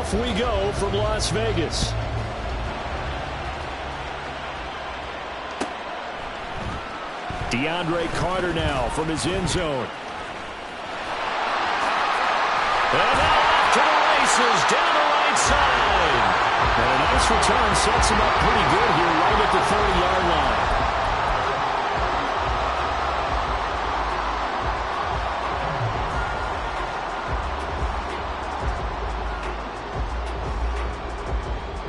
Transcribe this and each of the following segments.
Off we go from Las Vegas. DeAndre Carter now from his end zone. And now off to the races down the right side. And a nice return sets him up pretty good here right at the 30-yard line.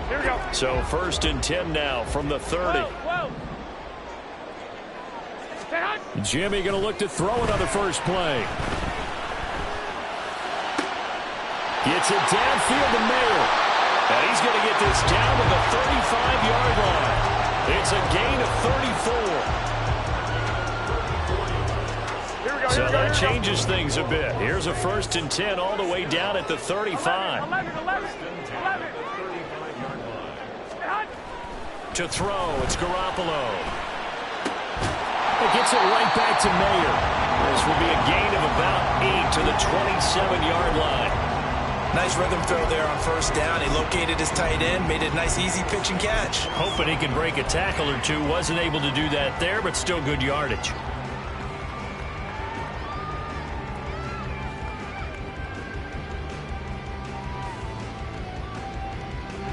Here we go. So 1st and 10 now from the 30. Whoa. Jimmy going to look to throw another first play. Gets it downfield to Mayer. And he's going to get this down to the 35-yard line. It's a gain of 34. So that changes things a bit. Here's a 1st and 10 all the way down at the 35. 11. To throw, it's Garoppolo. It gets it right back to Mayer. This will be a gain of about 8 to the 27-yard line. Nice rhythm throw there on 1st down. He located his tight end, made it a nice easy pitch and catch. Hoping he can break a tackle or two. Wasn't able to do that there, but still good yardage.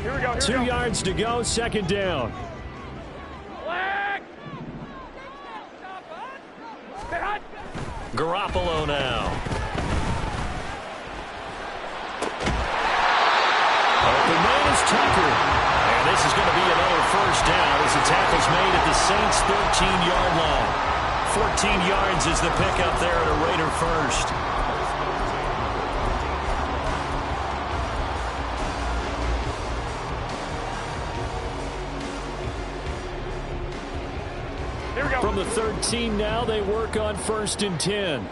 Here we go. 2 yards to go, 2nd down. Garoppolo now. Open man is Tucker. And this is going to be another 1st down as the tackle's made at the Saints' 13-yard line. 14 yards is the pickup there at a Raider 1st. From the 13 now, they work on 1st and 10.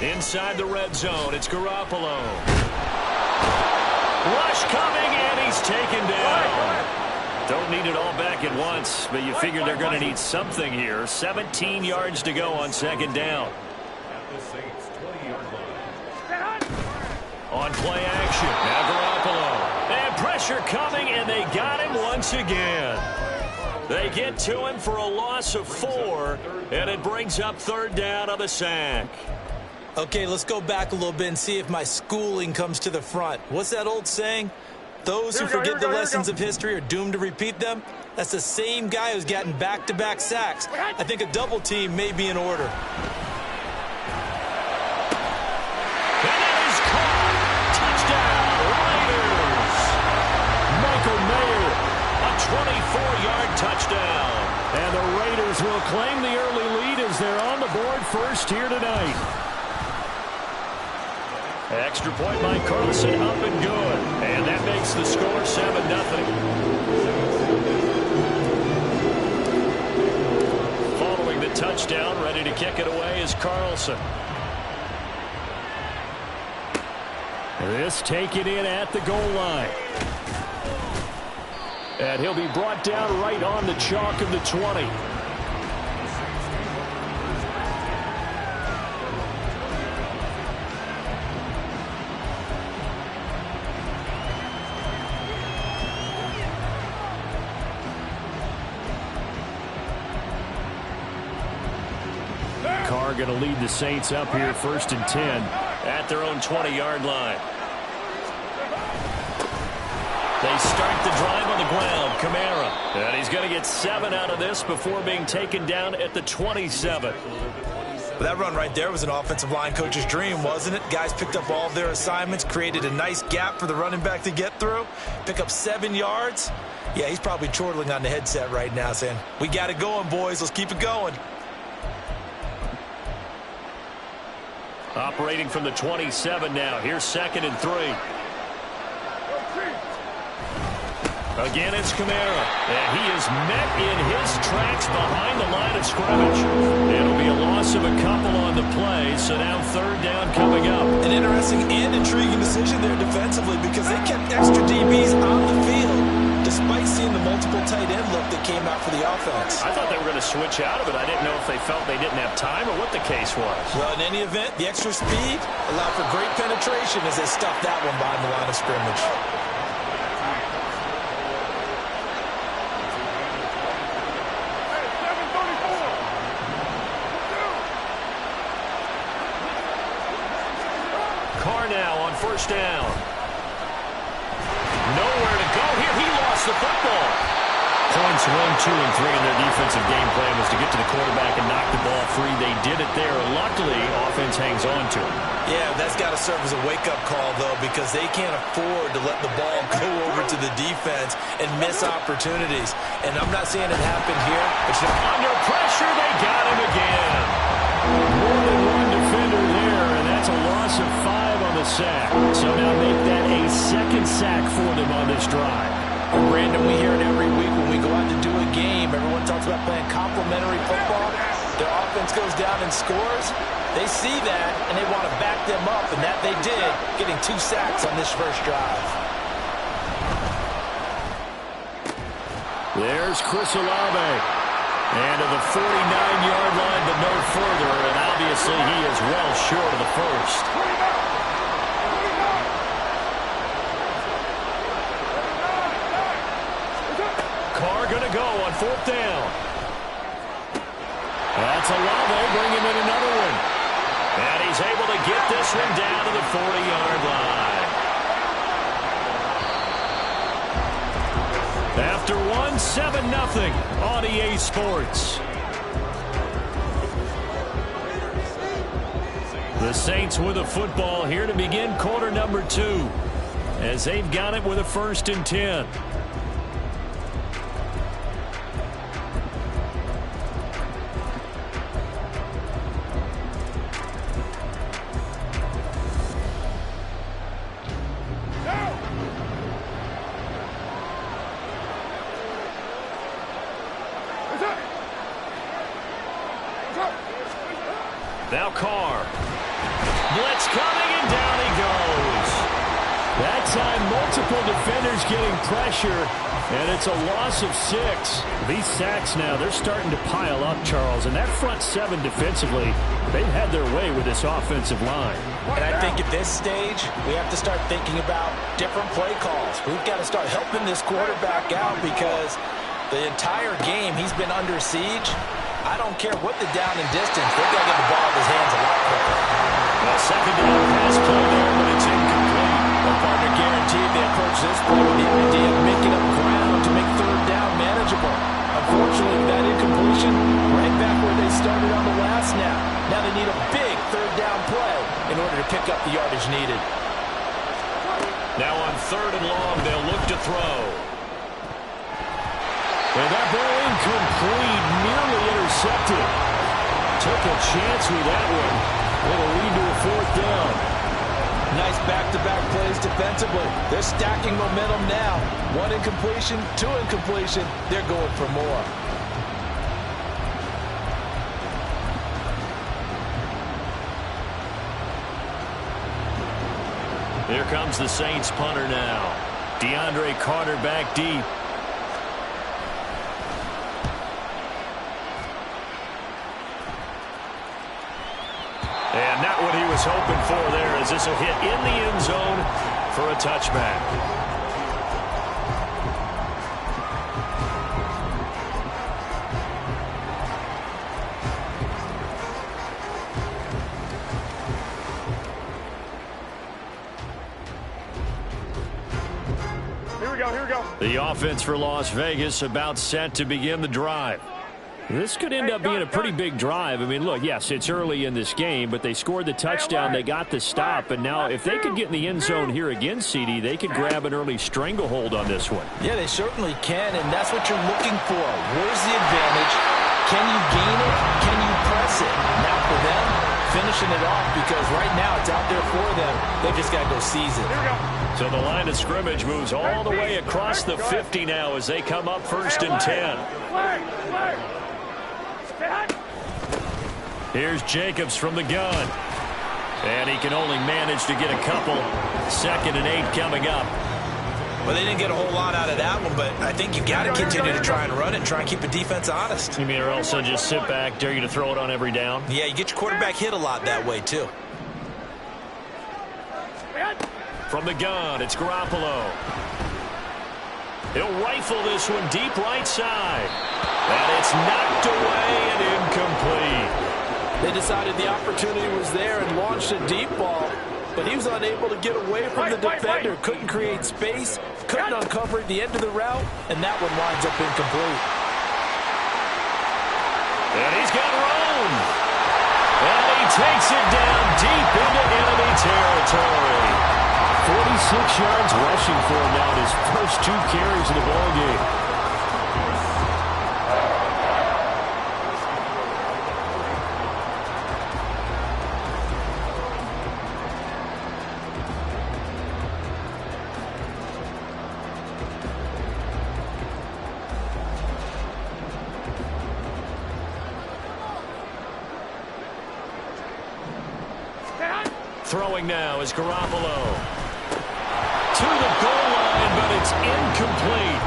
Inside the red zone, it's Garoppolo. Rush coming, and he's taken down. Don't need it all back at once, but you figure they're going to need something here. 17 yards to go on 2nd down. On play action, now Garoppolo. And pressure coming, and they got him once again. They get to him for a loss of 4, and it brings up 3rd down on the sack. Okay, let's go back a little bit and see if my schooling comes to the front. What's that old saying? Those who forget the lessons of history are doomed to repeat them. That's the same guy who's gotten back-to-back sacks. I think a double team may be in order. And it is caught. Touchdown, Raiders. Michael Mayer, a 24-yard touchdown. And the Raiders will claim the early lead as they're on the board first here tonight. Extra point by Carlson, up and good. And that makes the score 7-0. Following the touchdown, ready to kick it away is Carlson. This taken in at the goal line. And he'll be brought down right on the chalk of the 20. Carr going to lead the Saints up here 1st and 10 at their own 20-yard line. They start the drive on the ground. Kamara. And he's going to get 7 out of this before being taken down at the 27. Well, that run right there was an offensive line coach's dream, wasn't it? Guys picked up all of their assignments, created a nice gap for the running back to get through, pick up 7 yards. Yeah, he's probably chortling on the headset right now saying, we got it going, boys. Let's keep it going. Operating from the 27 now. Here's 2nd and 3. Again, it's Kamara. And he is met in his tracks behind the line of scrimmage. It'll be a loss of a couple on the play, so now 3rd down coming up. An interesting and intriguing decision there defensively because they kept extra DBs on the field despite seeing the multiple tight end look that came out for the offense. I thought they were going to switch out of it. I didn't know if they felt they didn't have time or what the case was. Well, in any event, the extra speed allowed for great penetration as they stuffed that one behind the line of scrimmage. Carr now on first down. Nowhere to go here. He lost the football. Points 1, 2, and 3 in their defensive game plan was to get to the quarterback and knock the ball free. They did it there. Luckily, offense hangs on to it. Yeah, that's got to serve as a wake-up call, though, because they can't afford to let the ball go over to the defense and miss opportunities. And I'm not saying it happened here. But under pressure, they got him again. More than one defender there, and that's a loss of 5 on the sack. So now make that a second sack for them on this drive. And Brandon, we hear it every week when we go out to do a game. Everyone talks about playing complementary football. Their offense goes down and scores. They see that, and they want to back them up, and that they did, getting 2 sacks on this first drive. There's Chris Olave. And to the 49-yard line, but no further, and obviously he is well short of the first. Carr going to go on 4th down. That's Olave bringing in another one. And he's able to get this one down to the 40-yard line. After 1, 7-0 on EA Sports. The Saints with a football here to begin quarter number 2, as they've got it with a 1st and 10. Now Carr. Blitz coming, and down he goes. That time, multiple defenders getting pressure, and it's a loss of 6. These sacks now, they're starting to pile up, Charles. And that front 7 defensively, they've had their way with this offensive line. And I think at this stage, we have to start thinking about different play calls. We've got to start helping this quarterback out because the entire game he's been under siege. I don't care what the down and distance. They've got to get the ball in his hands a lot quicker. Well, 2nd down pass play there, but it's incomplete. The partner guaranteed they approach this play with the idea of making up ground to make 3rd down manageable. Unfortunately, that incompletion right back where they started on the last snap. Now they need a big 3rd down play in order to pick up the yardage needed. Now on 3rd and long, they'll look to throw. And that ball incomplete, nearly intercepted. Took a chance with that one. It'll lead to a 4th down. Nice back-to-back plays defensively. They're stacking momentum now. 1 incompletion, 2 incompletion. They're going for more. Here comes the Saints punter now. DeAndre Carter back deep. And not what he was hoping for there, as this will hit in the end zone for a touchback. Here we go. The offense for Las Vegas about set to begin the drive. This could end up being a pretty big drive. I mean, look, yes, it's early in this game, but they scored the touchdown. They got the stop. And now if they could get in the end zone here again, CD, they could grab an early stranglehold on this one. Yeah, they certainly can, and that's what you're looking for. Where's the advantage? Can you gain it? Can you press it? Now for them, finishing it off, because right now it's out there for them. They just got to go seize it. So the line of scrimmage moves all the way across the 50 now as they come up 1st and 10. Here's Jacobs from the gun. And he can only manage to get a couple. 2nd and 8 coming up. Well, they didn't get a whole lot out of that one, zone, but I think you got to continue to try and run it and try and keep the defense honest. You mean or else they'll just sit back, dare you to throw it on every down? Yeah, you get your quarterback hit a lot that way, too. From the gun, it's Garoppolo. He'll rifle this one deep right side. And it's knocked away and incomplete. They decided the opportunity was there and launched a deep ball, but he was unable to get away from the defender. Couldn't create space, couldn't uncover at the end of the route, and that one winds up incomplete. And he's got room. And he takes it down deep into enemy territory. 46 yards rushing for him now in his first 2 carries of the ballgame. Throwing now is Garoppolo. To the goal line, but it's incomplete.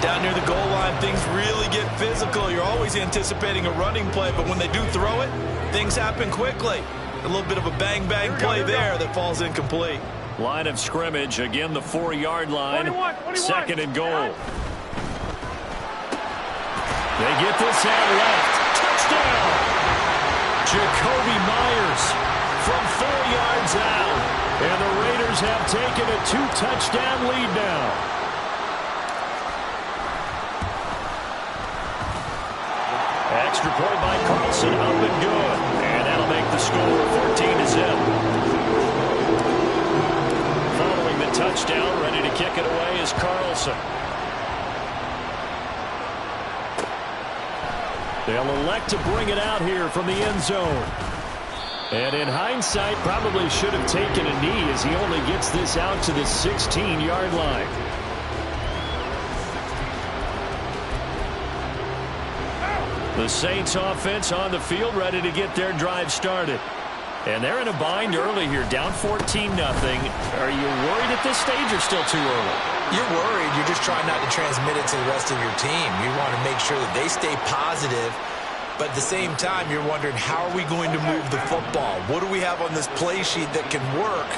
Down near the goal line, things really get physical. You're always anticipating a running play, but when they do throw it, things happen quickly. A little bit of a bang-bang play there that falls incomplete. Line of scrimmage, again the 4-yard line. 2nd and goal. They get this out left. Touchdown! Jacoby Myers from 4 yards out. And the Raiders have taken a 2-touchdown lead now. Extra point by Carlson, up and good. And that'll make the score 14-0. Following the touchdown, ready to kick it away is Carlson. They'll elect to bring it out here from the end zone. And in hindsight, probably should have taken a knee as he only gets this out to the 16-yard line. The Saints offense on the field ready to get their drive started. And they're in a bind early here, down 14-0. Are you worried at this stage or still too early? You're worried. You're just trying not to transmit it to the rest of your team. You want to make sure that they stay positive. But at the same time, you're wondering, how are we going to move the football? What do we have on this play sheet that can work?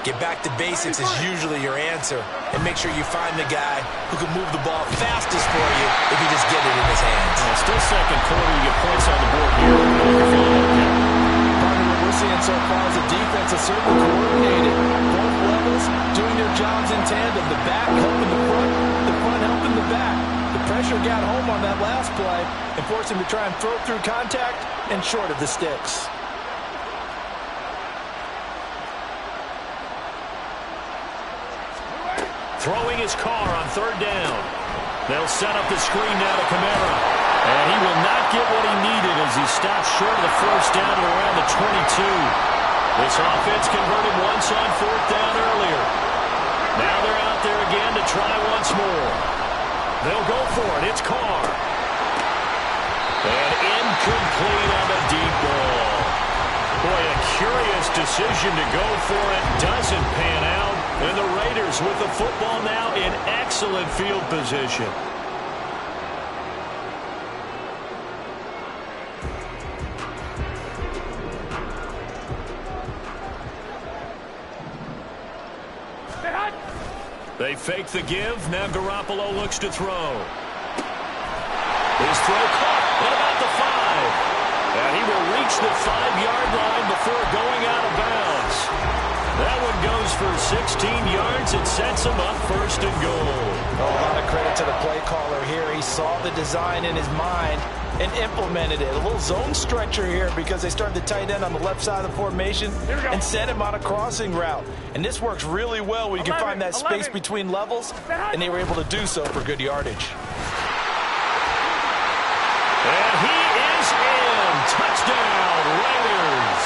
Get back to basics is usually your answer. And make sure you find the guy who can move the ball fastest for you if you just get it in his hands. Well, still second quarter, you get points on the board here. Part of what we're seeing so far is the defense is certainly coordinated. Both levels doing their jobs in tandem. The back helping the front helping the back. The pressure got home on that last play and forced him to try and throw through contact and short of the sticks. Throwing his car on 3rd down. They'll set up the screen now to Kamara. And he will not get what he needed as he stops short of the 1st down at around the 22. This offense converted once on 4th down earlier. Now they're out there again to try once more. They'll go for it. It's Carr. And incomplete on the deep ball. Boy, a curious decision to go for it. Doesn't pan out. And the Raiders with the football now in excellent field position. They fake the give. Now Garoppolo looks to throw. His throw caught at about the 5. And he will reach the 5-yard line before going out of bounds. That one goes for 16 yards. It sets him up 1st and goal. A lot of credit to the play caller here. He saw the design in his mind and implemented it. A little zone stretcher here because they started the tight end on the left side of the formation and sent him on a crossing route. And this works really well when you can find that space between levels, and they were able to do so for good yardage. And he is in. Touchdown, Raiders.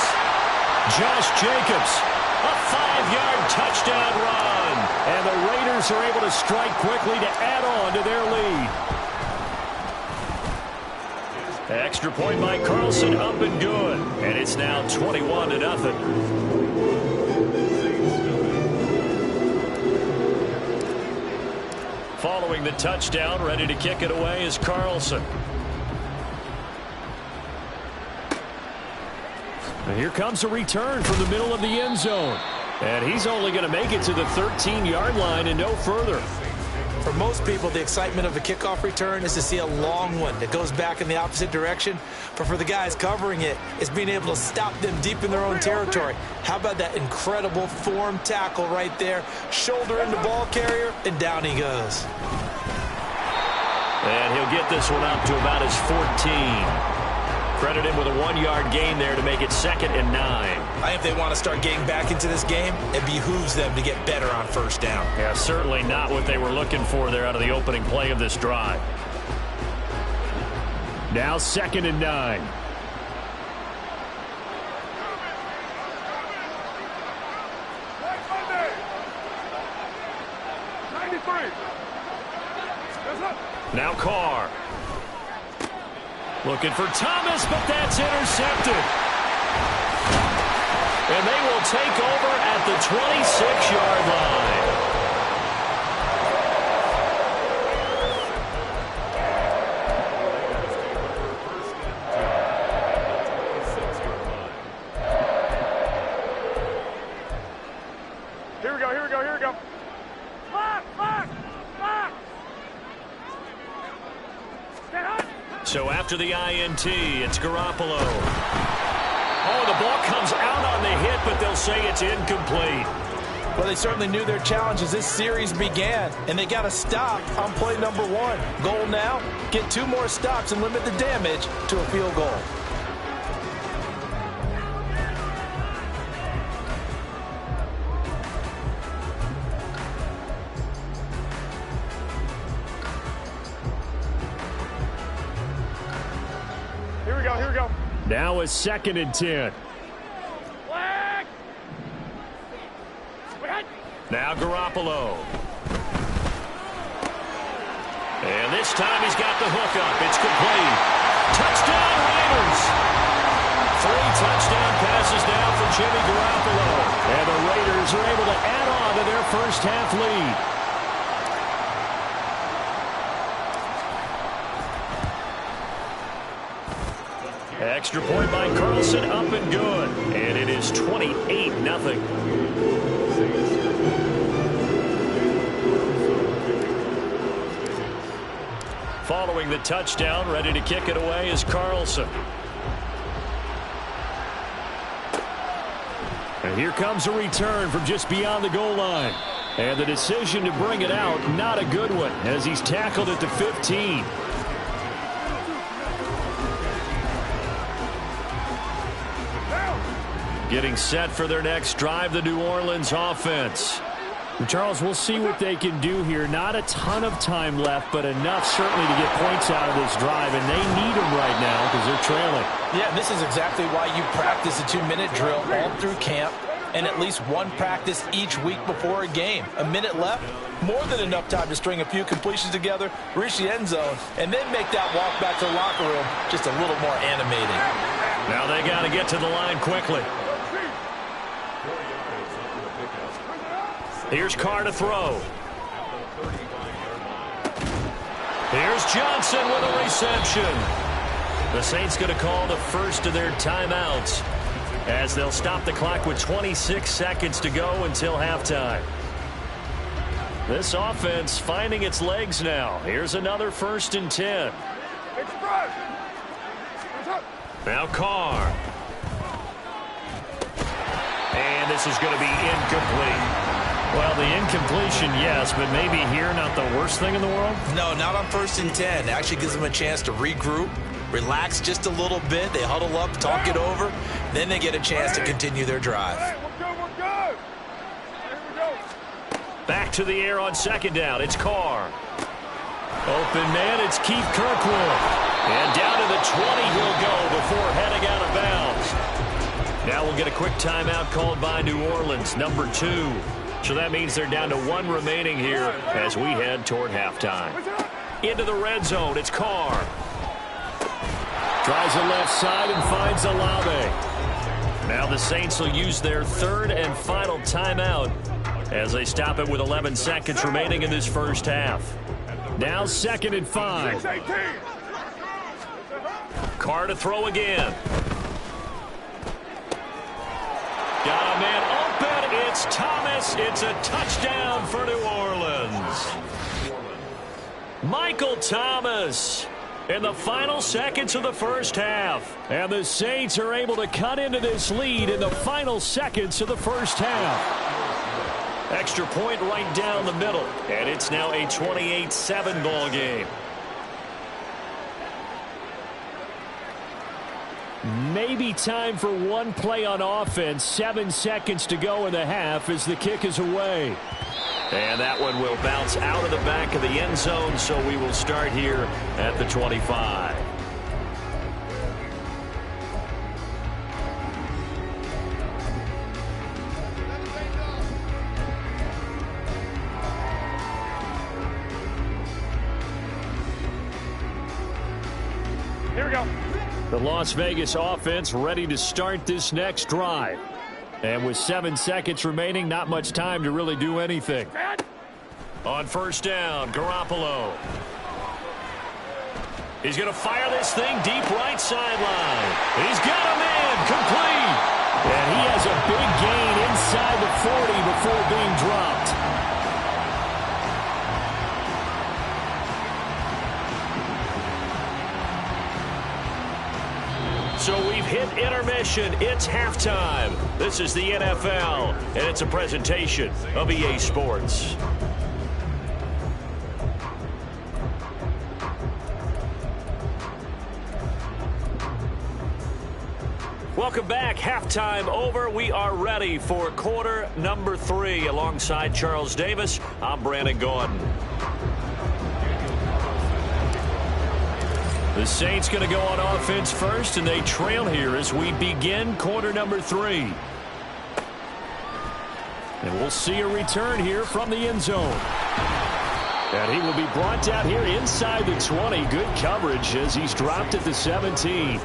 Josh Jacobs, a 5-yard touchdown run. And the Raiders are able to strike quickly to add on to their lead. Extra point by Carlson, up and good. And it's now 21-0. Following the touchdown, ready to kick it away is Carlson. And here comes a return from the middle of the end zone. And he's only going to make it to the 13-yard line and no further. For most people, the excitement of a kickoff return is to see a long one that goes back in the opposite direction. But for the guys covering it, it's being able to stop them deep in their own territory. How about that incredible form tackle right there? Shoulder into ball carrier, and down he goes. And he'll get this one up to about his 14. Credit him with a 1-yard gain there to make it 2nd and 9. I think if they want to start getting back into this game, it behooves them to get better on first down. Yeah, certainly not what they were looking for there out of the opening play of this drive. Now 2nd and 9. Now Carr. Looking for Thomas, but that's intercepted. And they will take over at the 26-yard line. Here we go, here we go, here we go. Lock, lock, lock. Get up. So after the INT, it's Garoppolo. Oh, the ball comes out on the hit, but they'll say it's incomplete. Well, they certainly knew their challenge as this series began, and they got to stop on play number 1. Goal now, get 2 more stops and limit the damage to a field goal. Here we go, here we go. Now it's 2nd and 10. Flag. Now Garoppolo. And this time he's got the hook up. It's complete. Touchdown Raiders. 3 touchdown passes now for Jimmy Garoppolo. And the Raiders are able to add on to their first half lead. Extra point by Carlson, up and good. And it is 28-0. Following the touchdown, ready to kick it away is Carlson. And here comes a return from just beyond the goal line. And the decision to bring it out, not a good one, as he's tackled at the 15. Getting set for their next drive, the New Orleans offense. Charles, we'll see what they can do here. Not a ton of time left, but enough certainly to get points out of this drive, and they need them right now because they're trailing. Yeah, this is exactly why you practice a 2-minute drill all through camp and at least one practice each week before a game. A minute left, more than enough time to string a few completions together, reach the end zone, and then make that walk back to the locker room just a little more animating. Now they got to get to the line quickly. Here's Carr to throw. Here's Johnson with a reception. The Saints going to call the first of their timeouts as they'll stop the clock with 26 seconds to go until halftime. This offense finding its legs now. Here's another 1st and 10. Now Carr. And this is going to be incomplete. Well, the incompletion, yes, but maybe here not the worst thing in the world? No, not on 1st and 10. It actually gives them a chance to regroup, relax just a little bit. They huddle up, talk it over. Then they get a chance to continue their drive. We're good. Back to the air on 2nd down. It's Carr. Open man, it's Keith Kirkwood. And down to the 20 he'll go before heading out of bounds. Now we'll get a quick timeout called by New Orleans, number 2. So that means they're down to 1 remaining here as we head toward halftime. Into the red zone, it's Carr. Tries the left side and finds Olave. Now the Saints will use their 3rd and final timeout as they stop it with 11 seconds remaining in this first half. Now 2nd and 5. Carr to throw again. Got a man open. It's Thomas. It's a touchdown for New Orleans. Michael Thomas in the final seconds of the first half. And the Saints are able to cut into this lead in the final seconds of the first half. Extra point right down the middle. And it's now a 28-7 ball game. Maybe time for one play on offense. 7 seconds to go in the half as the kick is away. And that one will bounce out of the back of the end zone, so we will start here at the 25. Here we go. The Las Vegas offense ready to start this next drive. And with 7 seconds remaining, not much time to really do anything. On first down, Garoppolo. He's going to fire this thing deep right sideline. He's got a man complete. And he has a big gain inside the 40 before being dropped. So we've hit intermission. It's halftime. This is the NFL, and it's a presentation of EA Sports. Welcome back. Halftime over. We are ready for quarter number 3. Alongside Charles Davis, I'm Brandon Gordon. The Saints going to go on offense first, and they trail here as we begin quarter number 3. And we'll see a return here from the end zone. And he will be brought down here inside the 20. Good coverage as he's dropped at the 17.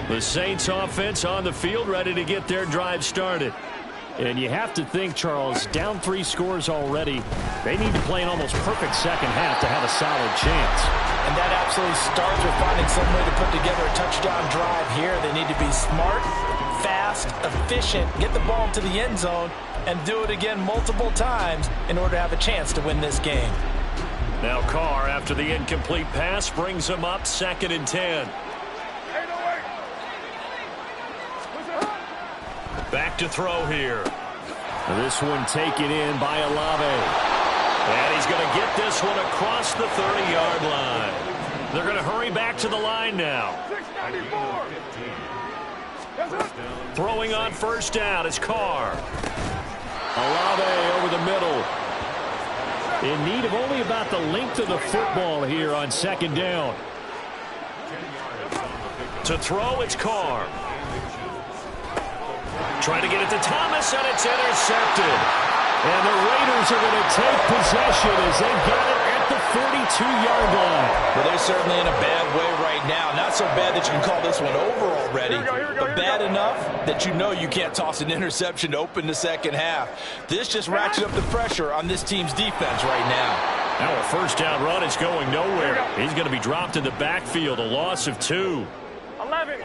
The Saints offense on the field ready to get their drive started. And you have to think, Charles, down 3 scores already. They need to play an almost perfect second half to have a solid chance. And that absolutely starts with finding some way to put together a touchdown drive here. They need to be smart, fast, efficient, get the ball to the end zone, and do it again multiple times in order to have a chance to win this game. Now Carr, after the incomplete pass, brings him up 2nd and 10. Back to throw here. This one taken in by Olave. And he's going to get this one across the 30-yard line. They're going to hurry back to the line now. 694. Throwing on first down is Carr. Olave over the middle. In need of only about the length of the football here on 2nd down. To throw, it's Carr. Trying to get it to Thomas, and it's intercepted. And the Raiders are going to take possession as they got it at the 42-yard line. Well, they're certainly in a bad way right now. Not so bad that you can call this one over already, but bad enough that you know you can't toss an interception to open the second half. This just ratchets up the pressure on this team's defense right now. Now a first down run is going nowhere. He's going to be dropped in the backfield, a loss of 2. 11.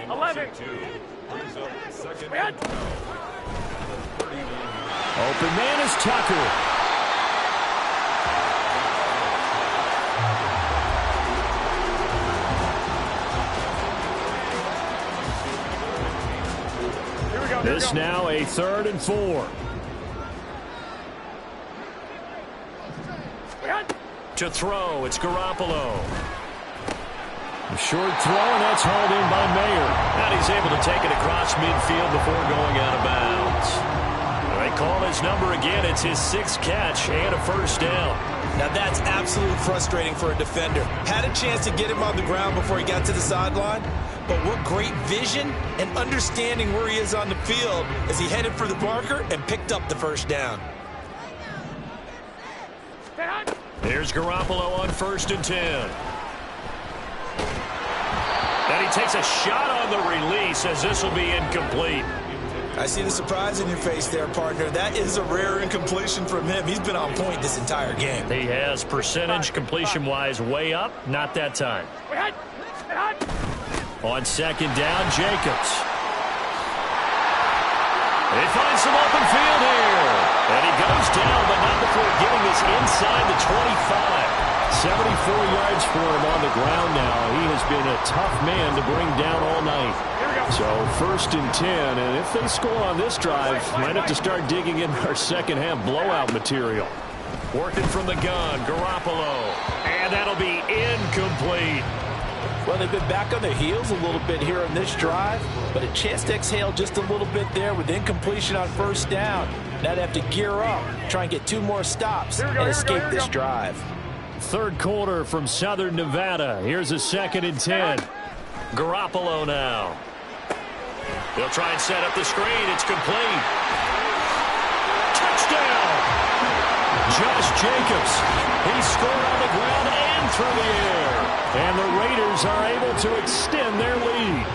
Open man is Tucker. This now a 3rd and 4. To throw, it's Garoppolo. A short throw, and that's hauled in by Mayer. And he's able to take it across midfield before going out of bounds. They call his number again. It's his 6th catch and a first down. Now that's absolutely frustrating for a defender. Had a chance to get him on the ground before he got to the sideline, but what great vision and understanding where he is on the field as he headed for the marker and picked up the first down. Here's Garoppolo on 1st and 10. And he takes a shot on the release as this will be incomplete. I see the surprise in your face there, partner. That is a rare incompletion from him. He's been on point this entire game. He has percentage completion-wise way up. Not that time. On second down, Jacobs. He finds some open field here. And he goes down, but not before getting this inside the 25. 74 yards for him on the ground now. He has been a tough man to bring down all night. So 1st and 10, and if they score on this drive, might have to start digging in our second half blowout material. Working from the gun, Garoppolo. And that'll be incomplete. Well, they've been back on their heels a little bit here on this drive, but a chance to exhale just a little bit there with incompletion on 1st down. Now they have to gear up, try and get 2 more stops and escape this drive. 3rd quarter from Southern Nevada. Here's a 2nd and 10. Garoppolo now. They'll try and set up the screen. It's complete. Touchdown! Josh Jacobs. He scored on the ground and through the air. And the Raiders are able to extend their lead.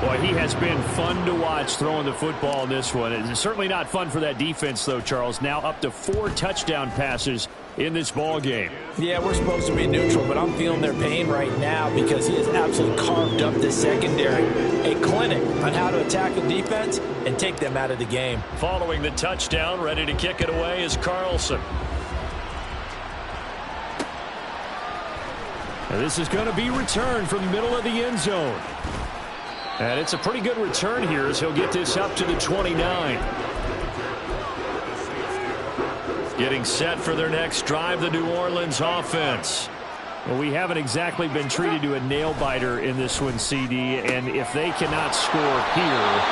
Boy, he has been fun to watch throwing the football in this one. It's certainly not fun for that defense, though, Charles. Now up to 4 touchdown passes in this ball game. Yeah, we're supposed to be neutral, but I'm feeling their pain right now because he has absolutely carved up the secondary. A clinic on how to attack the defense and take them out of the game. Following the touchdown, ready to kick it away is Carlson. And this is going to be returned from the middle of the end zone. And it's a pretty good return here as he'll get this up to the 29. Getting set for their next drive, the New Orleans offense. Well, we haven't exactly been treated to a nail-biter in this one, CD, and if they cannot score here,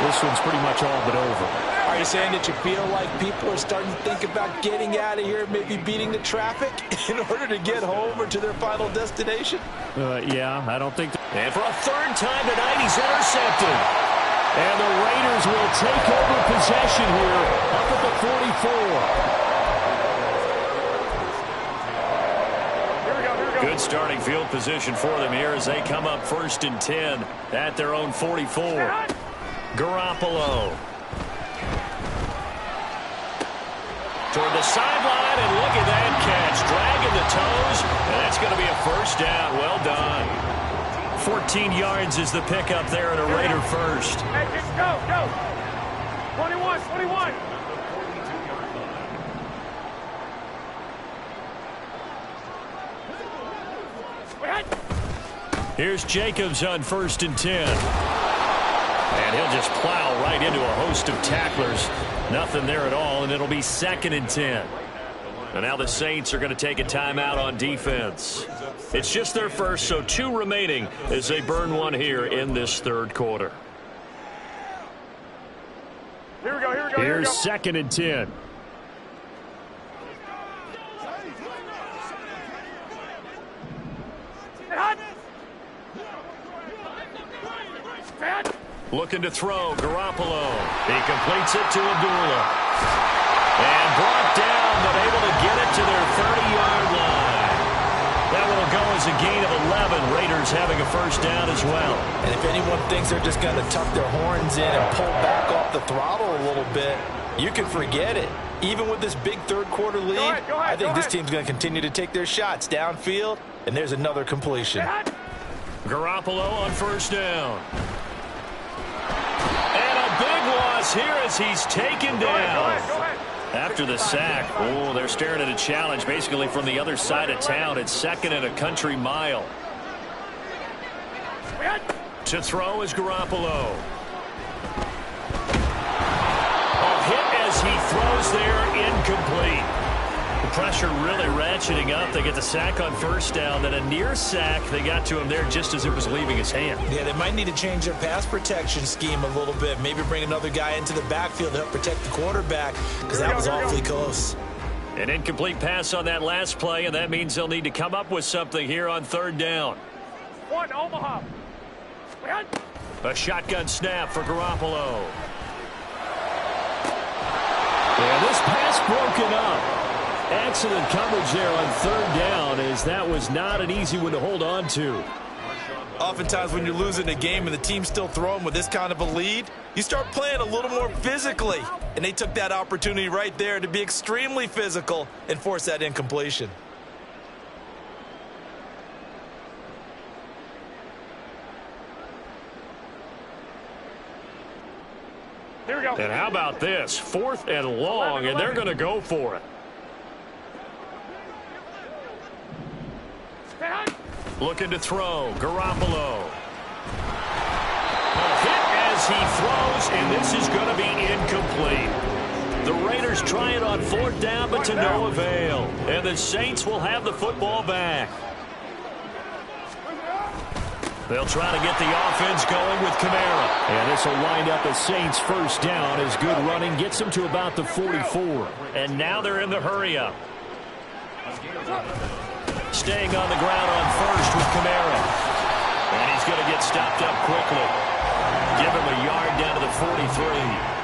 this one's pretty much all but over. Are you saying that you feel like people are starting to think about getting out of here, maybe beating the traffic in order to get home or to their final destination? Yeah, I don't think. And for a 3rd time tonight, he's intercepted. And the Raiders will take over possession here up at the 44. Good starting field position for them here as they come up 1st and 10 at their own 44. Garoppolo. Toward the sideline, and look at that catch. Dragging the toes, and that's going to be a 1st down. Well done. 14 yards is the pickup there at a Raider first. Hey, go. 21. Here's Jacobs on 1st and 10. And he'll just plow right into a host of tacklers. Nothing there at all, and it'll be 2nd and 10. And now the Saints are going to take a timeout on defense. It's just their first, so 2 remaining as they burn one here in this 3rd quarter. Here we go. Here's 2nd and 10. Looking to throw, Garoppolo. He completes it to Abdullah. And brought down, but able to get it to their 30-yard line. That will go as a gain of 11. Raiders having a 1st down as well. And if anyone thinks they're just going to tuck their horns in and pull back off the throttle a little bit, you can forget it. Even with this big 3rd quarter lead, I think this team's going to continue to take their shots downfield, and there's another completion. Garoppolo on 1st down. And a big loss here as he's taken down. After the sack, they're staring at a challenge basically from the other side of town. It's 2nd and a country mile. To throw is Garoppolo. A hit as he throws there, incomplete. The pressure really ratcheting up. They get the sack on 1st down, then a near sack. They got to him there just as it was leaving his hand. Yeah, they might need to change their pass protection scheme a little bit. Maybe bring another guy into the backfield to help protect the quarterback, because that was awfully close. An incomplete pass on that last play, and that means they'll need to come up with something here on 3rd down. One, Omaha. A shotgun snap for Garoppolo. Yeah, this pass broken up. Excellent coverage there on 3rd down, as that was not an easy one to hold on to. Oftentimes when you're losing a game and the team's still throwing with this kind of a lead, you start playing a little more physically. And they took that opportunity right there to be extremely physical and force that incompletion. Here we go. And how about this? 4th and long, and they're going to go for it. Looking to throw. Garoppolo. A hit as he throws, and this is going to be incomplete. The Raiders try it on 4th down, but to no avail. And the Saints will have the football back. They'll try to get the offense going with Kamara. And this will wind up a Saints first down as good running gets them to about the 44. And now they're in the hurry-up. Staying on the ground on first with Kamara. And he's going to get stopped up quickly. Give him a yard down to the 43.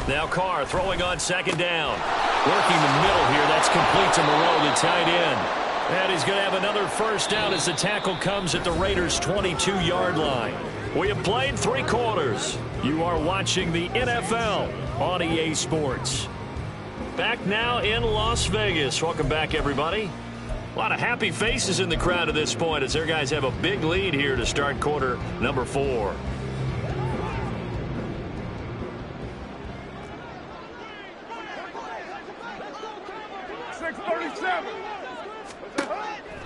Now Carr throwing on 2nd down. Working the middle here. That's complete to Moreau, the tight end. And he's going to have another first down as the tackle comes at the Raiders' 22-yard line. We have played 3 quarters. You are watching the NFL on EA Sports. Back now in Las Vegas. Welcome back, everybody. A lot of happy faces in the crowd at this point as their guys have a big lead here to start quarter number 4.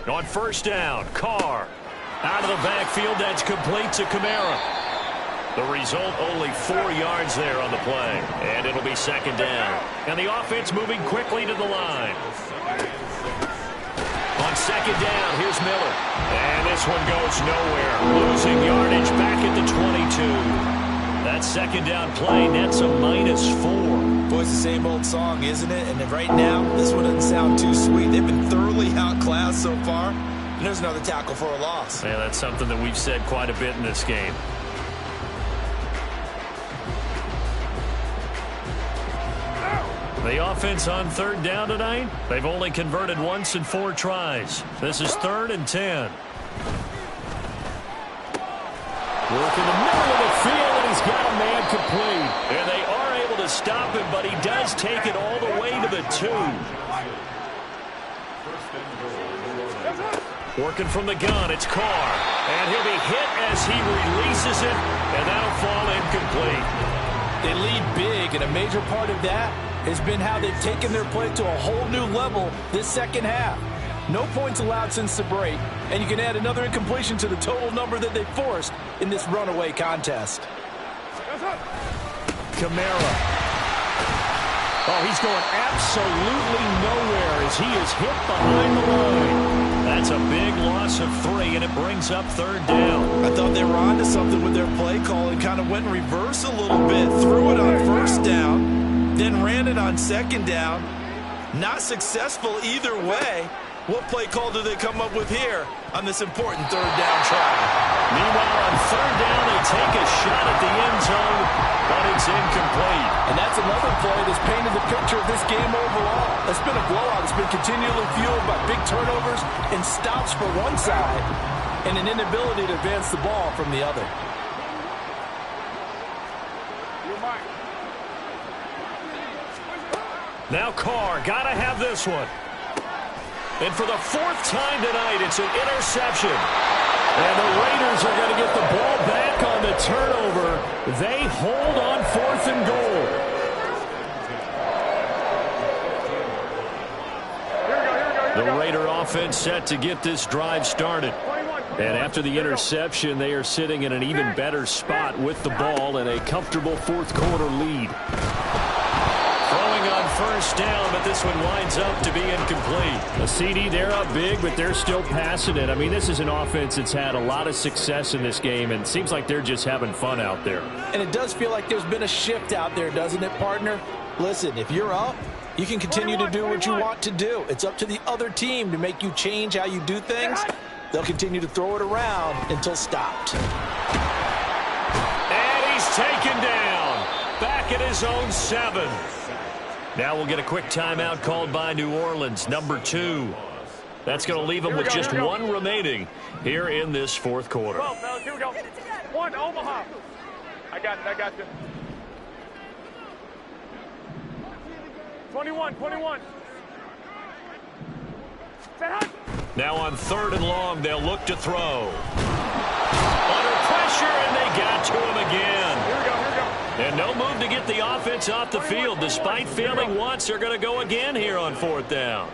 On first down, Carr. Out of the backfield, that's complete to Kamara. The result, only 4 yards there on the play. And it'll be 2nd down. And the offense moving quickly to the line. On 2nd down, here's Miller. And this one goes nowhere. Losing yardage back at the 22. That 2nd down play nets a -4. Boy, it's the same old song, isn't it? And right now, this one doesn't sound too sweet. They've been thoroughly outclassed so far. And there's another tackle for a loss. Yeah, that's something that we've said quite a bit in this game. The offense on 3rd down tonight, they've only converted once in 4 tries. This is 3rd and 10. Work in the middle of the field, and he's got a man complete. And they are able to stop him, but he does take it all the way to the 2. Working from the gun, it's Carr. And he'll be hit as he releases it, and that'll fall incomplete. They lead big, and a major part of that has been how they've taken their play to a whole new level this second half. No points allowed since the break, and you can add another incompletion to the total number that they forced in this runaway contest. Kamara. Oh, he's going absolutely nowhere as he is hit behind the line. That's a big loss of 3, and it brings up 3rd down. I thought they were onto something with their play call and kind of went in reverse a little bit. Threw it on 1st down, then ran it on 2nd down. Not successful either way. What play call do they come up with here on this important 3rd down try? Meanwhile, on 3rd down, they take a shot at the end zone, but it's incomplete. And that's another play that's painted the picture of this game overall. It's been a blowout. It's been continually fueled by big turnovers and stops for one side and an inability to advance the ball from the other. Now Carr, got to have this one. And for the 4th time tonight, it's an interception. And the Raiders are going to get the ball back on the turnover. They hold on 4th and goal. The Raider offense set to get this drive started. And after the interception, they are sitting in an even better spot with the ball and a comfortable 4th quarter lead. Throwing on 1st down, but this one winds up to be incomplete. A CD, they're up big, but they're still passing it. I mean, this is an offense that's had a lot of success in this game, and it seems like they're just having fun out there. And it does feel like there's been a shift out there, doesn't it, partner? Listen, if you're up, you can continue to do what you want to do. It's up to the other team to make you change how you do things. They'll continue to throw it around until stopped. And he's taken down. Back in his own 7. Now we'll get a quick timeout called by New Orleans, number 2. That's going to leave them with just 1 remaining here in this fourth quarter. 12, fellas, here we go. 1, Omaha. I got you. 21. Now on 3rd and long, they'll look to throw. Under pressure, and they got to him again. Here we go. And no move to get the offense off the field. Despite failing once, they're going to go again here on 4th down.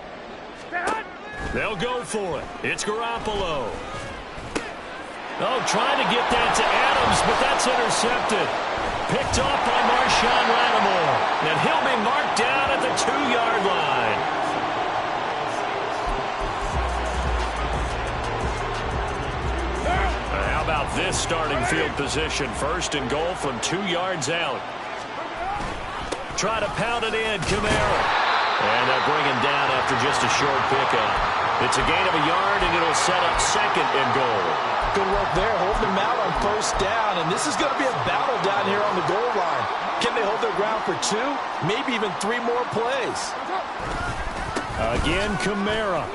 They'll go for it. It's Garoppolo. Oh, trying to get that to Adams, but that's intercepted. Picked off by Marshawn Lattimore. And he'll be marked down at the 2-yard line. How about this starting field position? 1st and goal from 2 yards out. Try to pound it in, Kamara. And they'll bring him down after just a short pickup. It's a gain of a yard, and it'll set up 2nd and goal. Good work there, holding them out on 1st down, and this is going to be a battle down here on the goal line. Can they hold their ground for 2, maybe even 3 more plays? Again, Kamara.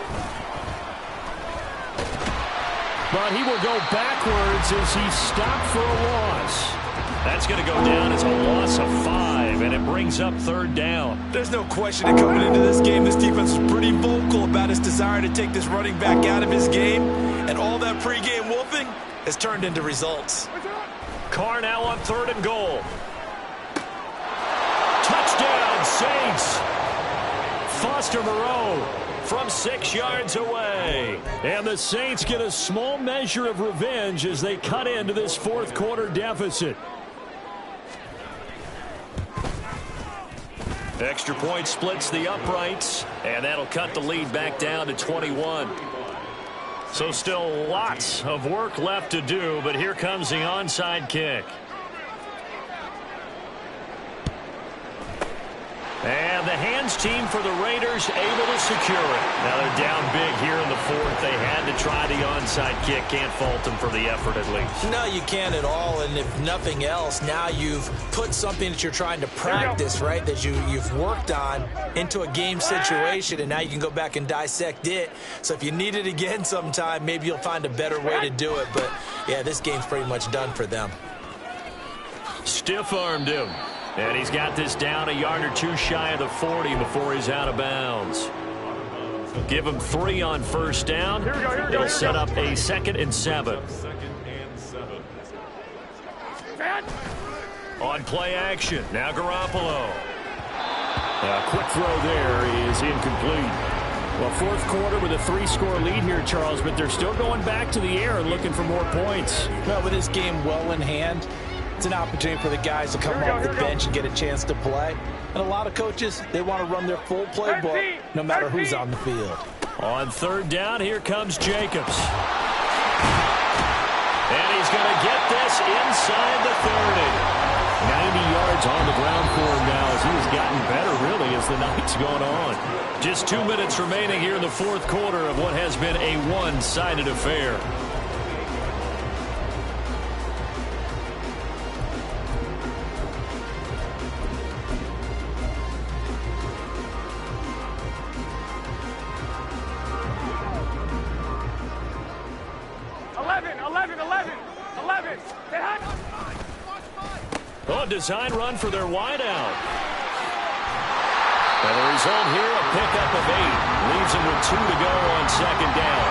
But he will go backwards as he stopped for a loss. That's going to go down as a loss of 5, and it brings up 3rd down. There's no question that coming into this game, this defense was pretty vocal about its desire to take this running back out of his game, and all that pregame wolfing has turned into results. Carr now on 3rd and goal. Touchdown, Saints. Foster Moreau from 6 yards away. And the Saints get a small measure of revenge as they cut into this 4th quarter deficit. Extra point splits the uprights, and that'll cut the lead back down to 21. So still lots of work left to do, but here comes the onside kick. And the hands team for the Raiders able to secure it. Now they're down big here in the 4th. They had to try the onside kick. Can't fault them for the effort at least. No, you can't at all. And if nothing else, now you've put something that you're trying to practice, right, that you've worked on into a game situation, and now you can go back and dissect it. So if you need it again sometime, maybe you'll find a better way to do it. But, yeah, this game's pretty much done for them. Stiff-armed him. And he's got this down a yard or 2 shy of the 40 before he's out of bounds. Give him 3 on 1st down. It'll set up a 2nd and 7. On play action, now Garoppolo. A quick throw there is incomplete. Well, 4th quarter with a 3-score lead here, Charles, but they're still going back to the air and looking for more points. Well, with this game well in hand, it's an opportunity for the guys to come off the bench and get a chance to play. And a lot of coaches, they want to run their full playbook no matter who's on the field. On 3rd down, here comes Jacobs. And he's going to get this inside the 30. 90 yards on the ground for him now as he has gotten better, really, as the night's gone on. Just 2 minutes remaining here in the 4th quarter of what has been a one-sided affair. Oh, design run for their wideout. And the result here, a pickup of 8. Leaves them with 2 to go on 2nd down.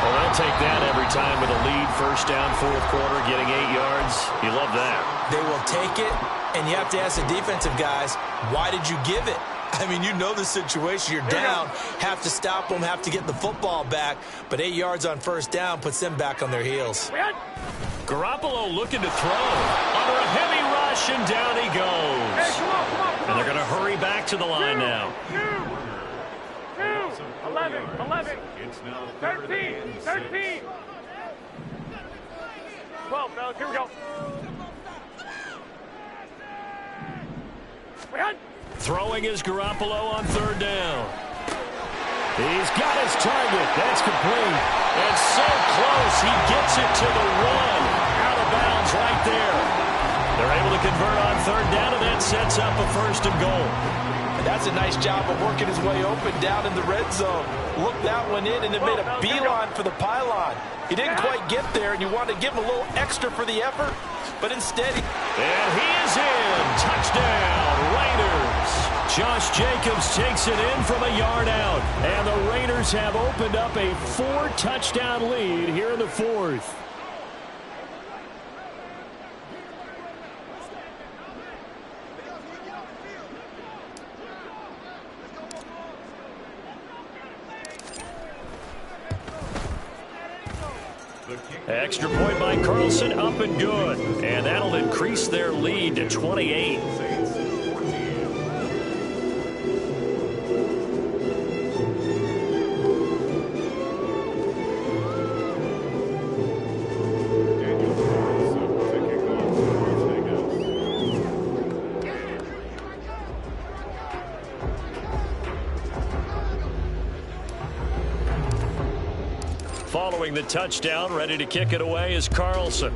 Well, they'll take that every time with a lead. 1st down, 4th quarter, getting 8 yards. You love that. They will take it, and you have to ask the defensive guys, why did you give it? I mean, you know the situation. You're down, have to stop them, have to get the football back. But 8 yards on 1st down puts them back on their heels. Garoppolo looking to throw. Under a heavy rush, and down he goes. Hey, come on. And they're going to hurry back to the line now. 11, 13. 12, fellas, here we go. Throwing is Garoppolo on 3rd down. He's got his target. That's complete. And so close, he gets it to the 1. Out of bounds right there. They're able to convert on third down, and that sets up a 1st and goal. And that's a nice job of working his way open down in the red zone. Looked that one in and then made a beeline for the pylon. He didn't quite get there, and you wanted to give him a little extra for the effort, but instead he... And he is in. Touchdown, Raiders. Josh Jacobs takes it in from a yard out, and the Raiders have opened up a 4-touchdown lead here in the 4th. Extra point by Carlson, up and good. And that'll increase their lead to 28. Following the touchdown, ready to kick it away is Carlson.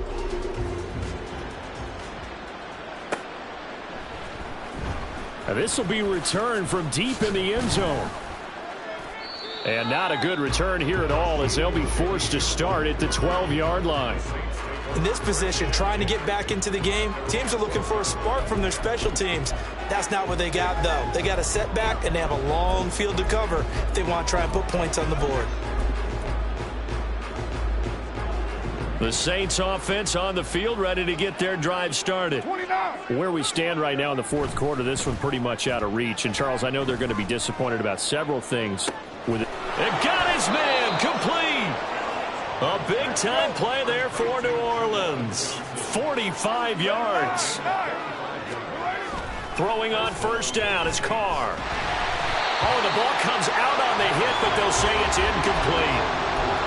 And this will be returned from deep in the end zone. And not a good return here at all, as they'll be forced to start at the 12-yard line. In this position, trying to get back into the game, teams are looking for a spark from their special teams. That's not what they got, though. They got a setback, and they have a long field to cover if they want to try and put points on the board. The Saints offense on the field, ready to get their drive started. 29. Where we stand right now in the 4th quarter, this one pretty much out of reach. And, Charles, I know they're going to be disappointed about several things with it. It got his man complete. A big-time play there for New Orleans. 45 yards. Throwing on 1st down is Carr. Oh, the ball comes out on the hit, but they'll say it's incomplete.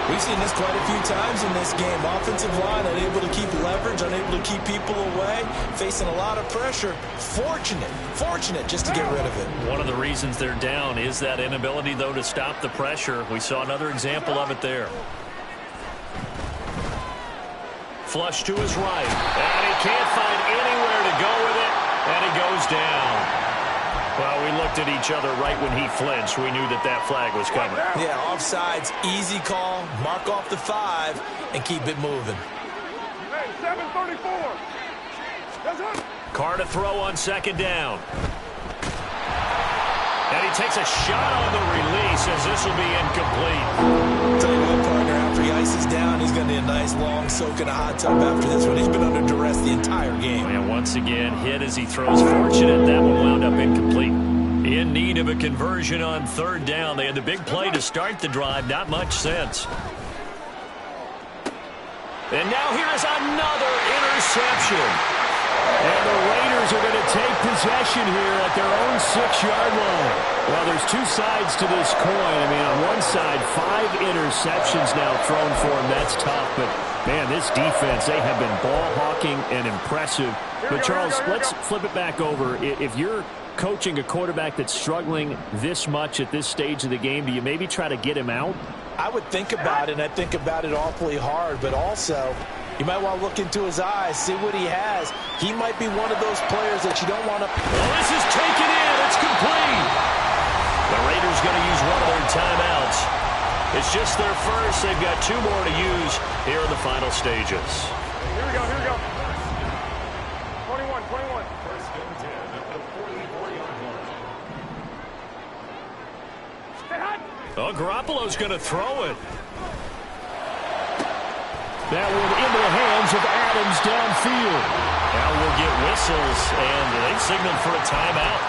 We've seen this quite a few times in this game. Offensive line unable to keep leverage, unable to keep people away, facing a lot of pressure. Fortunate just to get rid of it. One of the reasons they're down is that inability, though, to stop the pressure. We saw another example of it there. Flush to his right, and he can't find anywhere to go with it, and he goes down. Well, we looked at each other right when he flinched. We knew that that flag was coming. Yeah, offsides, easy call, mark off the 5, and keep it moving. Hey, 7:34. That's it. Carr to throw on 2nd down. And he takes a shot on the release as this will be incomplete. Tell you what, partner, after he ices down, he's going to need a nice long soak in a hot tub after this one. He's been under duress the entire game. And once again, hit as he throws. Fortunate that one wound up incomplete. In need of a conversion on 3rd down. They had the big play to start the drive. Not much sense. And now here is another interception. And the Raiders are going to take possession here at their own 6-yard line. Well, there's two sides to this coin. I mean, on one side, 5 interceptions now thrown for him. That's tough. But, man, this defense, they have been ball hawking and impressive. But, Charles, let's flip it back over. If you're coaching a quarterback that's struggling this much at this stage of the game, do you maybe try to get him out? I would think about it, and I think about it awfully hard, but also you might want to look into his eyes, see what he has. He might be one of those players that you don't want to... Well, this is taken in. It's complete. The Raiders going to use one of their timeouts. It's just their first. They've got 2 more to use here in the final stages. Here we go, here we go. 21. First and 10 at the 44-yard line. Stay hot. Oh, Garoppolo's going to throw it. That one into the hands of Adams downfield. Now we'll get whistles, and they've signaled for a timeout.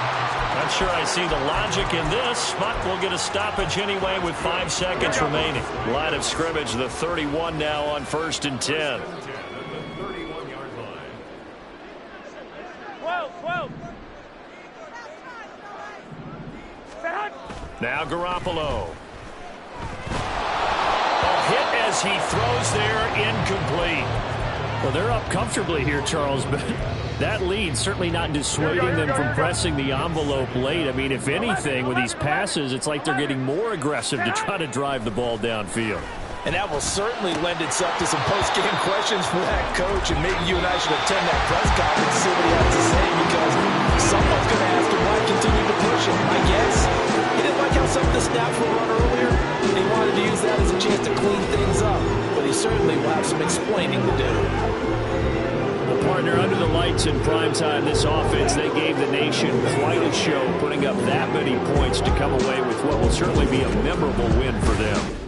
Not sure I see the logic in this, but we'll get a stoppage anyway with 5 seconds remaining. Line of scrimmage, the 31 now on 1st and 10. 12. Stay hot. Now Garoppolo. Hit as he throws there, incomplete. Well, they're up comfortably here, Charles, but that lead certainly not dissuading them from pressing the envelope late. I mean, if anything, with these passes, it's like they're getting more aggressive to try to drive the ball downfield. And that will certainly lend itself to some post-game questions for that coach. And maybe you and I should attend that press conference and see what he has to say, because someone's going to ask him why he continued to push him. I guess he didn't like how some of the snaps were run earlier. He wanted to use that as a chance to clean things up. But he certainly will have some explaining to do. Well, partner, under the lights in primetime, this offense, they gave the nation quite a show, putting up that many points to come away with what will certainly be a memorable win for them.